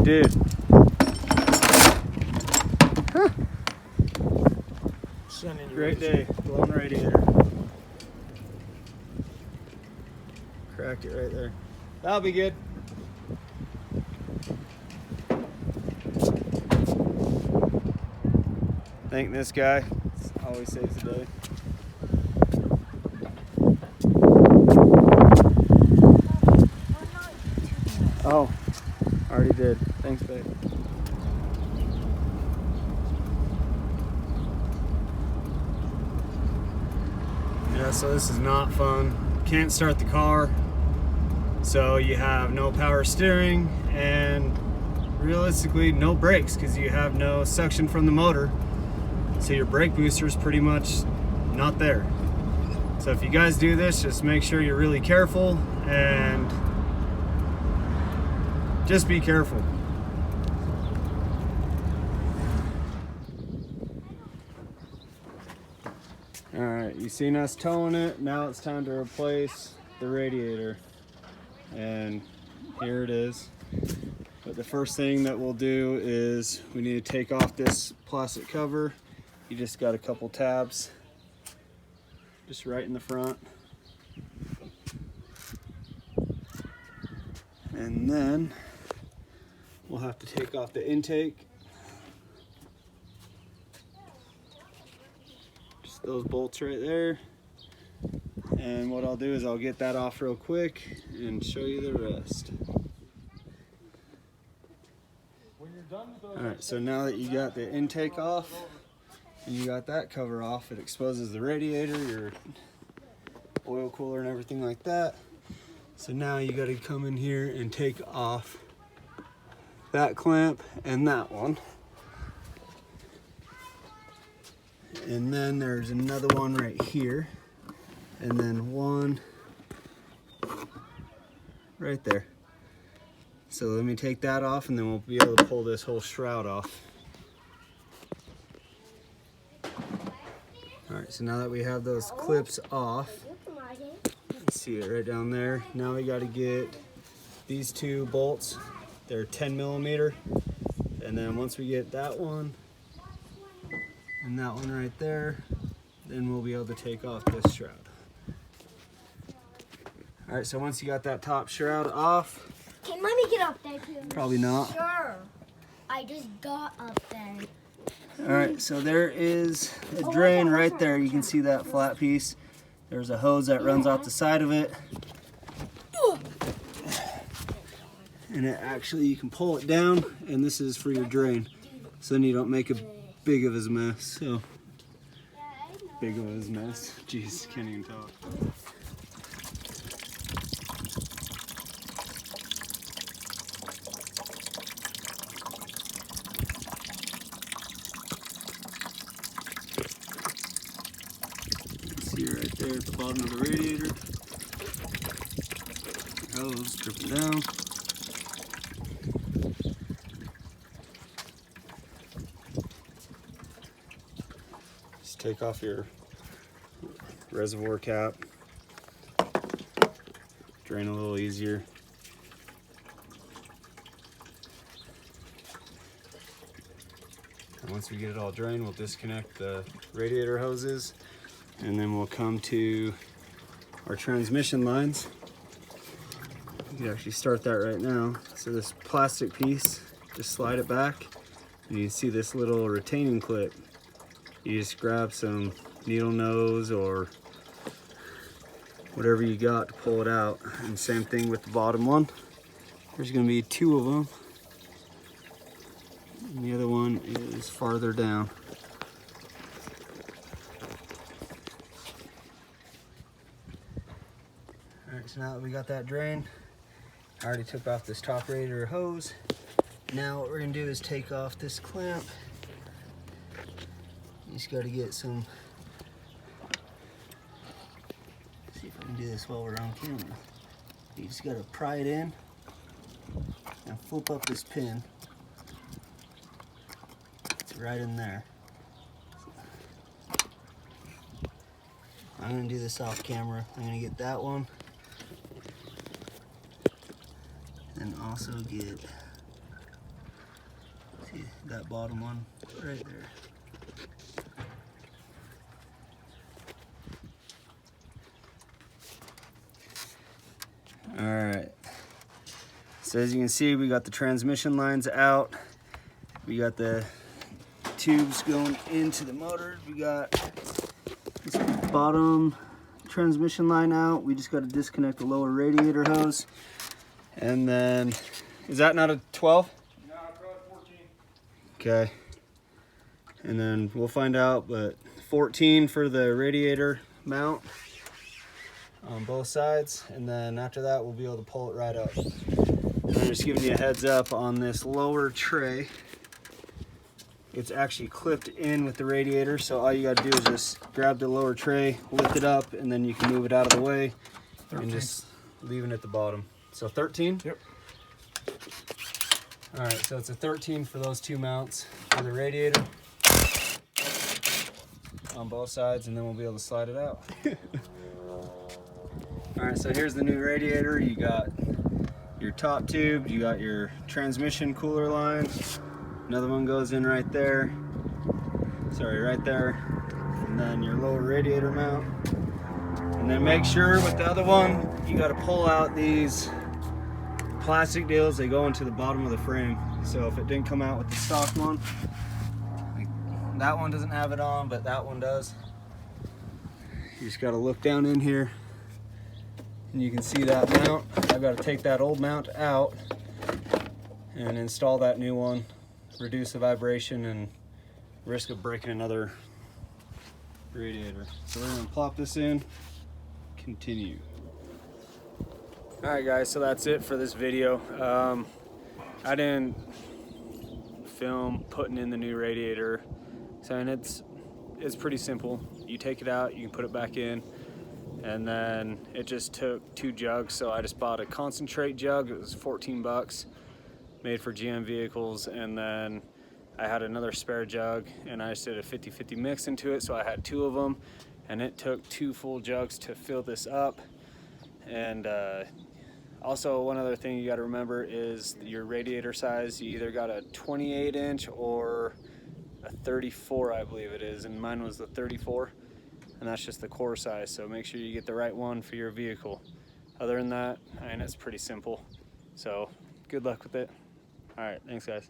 Dude. Huh. Great day, blowing radiator. Cracked it right there. That'll be good. Thank this guy. Always saves the day. Oh, already did. Thanks, babe. Yeah, so this is not fun. Can't start the car. So you have no power steering and realistically no brakes because you have no suction from the motor. So your brake booster is pretty much not there. So if you guys do this, just make sure you're really careful and just be careful. All right, you've seen us towing it. Now it's time to replace the radiator. And here it is. But the first thing that we'll do is we need to take off this plastic cover. You just got a couple tabs just right in the front. And then we'll have to take off the intake. Just those bolts right there. And what I'll do is I'll get that off real quick and show you the rest. Alright, so now that you got the intake off and you got that cover off, it exposes the radiator, your oil cooler and everything like that. So now you got to come in here and take off that clamp and that one. And then there's another one right here. And then one right there. So let me take that off and then we'll be able to pull this whole shroud off. Alright, so now that we have those clips off, you see it right down there. Now we got to get these two bolts. They're 10 millimeter. And then once we get that one and that one right there, then we'll be able to take off this shroud. Alright, so once you got that top shroud off, can let me get up there too? Probably not. Sure. I just got up there. Alright, so there is a drain right there. You can see that flat piece. There's a hose that runs off the side of it. And it actually, you can pull it down, and this is for your drain. So then you don't make a big of a mess. So, big of a mess. Jeez, can't even talk. See right there at the bottom of the radiator. Hose dripping down. Just take off your reservoir cap. Drain a little easier. And once we get it all drained, we'll disconnect the radiator hoses. And then we'll come to our transmission lines. You can actually start that right now. So this plastic piece, just slide it back, and you can see this little retaining clip. You just grab some needle nose or whatever you got to pull it out. And same thing with the bottom one. There's gonna be two of them. And the other one is farther down. Alright, so now that we got that drained, I already took off this top radiator hose. Now what we're going to do is take off this clamp. You just got to get some, see if I can do this while we're on camera. You just got to pry it in and flip up this pin. It's right in there. I'm going to do this off camera. I'm going to get that one. And also get that bottom one right there. All right, so as you can see, we got the transmission lines out. We got the tubes going into the motor. We got this bottom transmission line out. We just got to disconnect the lower radiator hose. And then, is that not a 12? No, probably 14. Okay. And then we'll find out, but 14 for the radiator mount on both sides. And then after that, we'll be able to pull it right up. And I'm just giving you a heads up on this lower tray. It's actually clipped in with the radiator, so all you gotta do is just grab the lower tray, lift it up, and then you can move it out of the way 13. And just leave it at the bottom. So 13? Yep. All right, so it's a 13 for those two mounts for the radiator on both sides, and then we'll be able to slide it out. All right, so here's the new radiator. You got your top tube, you got your transmission cooler line. Another one goes in right there. Sorry, right there. And then your lower radiator mount. And then make sure with the other one, you got to pull out these plastic deals. They go into the bottom of the frame. So if it didn't come out with the stock one, like that one doesn't have it on, but that one does. You just got to look down in here and you can see that mount. I've got to take that old mount out and install that new one. Reduce the vibration and risk of breaking another radiator. So we're gonna plop this in, continue. All right guys, so that's it for this video. I didn't film putting in the new radiator. So and it's pretty simple. You take it out, you can put it back in, and then it just took 2 jugs. So I just bought a concentrate jug. It was 14 bucks. Made for GM vehicles, and then I had another spare jug and I just did a 50-50 mix into it, so I had 2 of them, and it took 2 full jugs to fill this up. And also one other thing you got to remember is your radiator size. You either got a 28-inch or a 34, I believe it is, and mine was the 34, and that's just the core size, so make sure you get the right one for your vehicle. Other than that, I mean, it's pretty simple, so good luck with it. All right, thanks guys.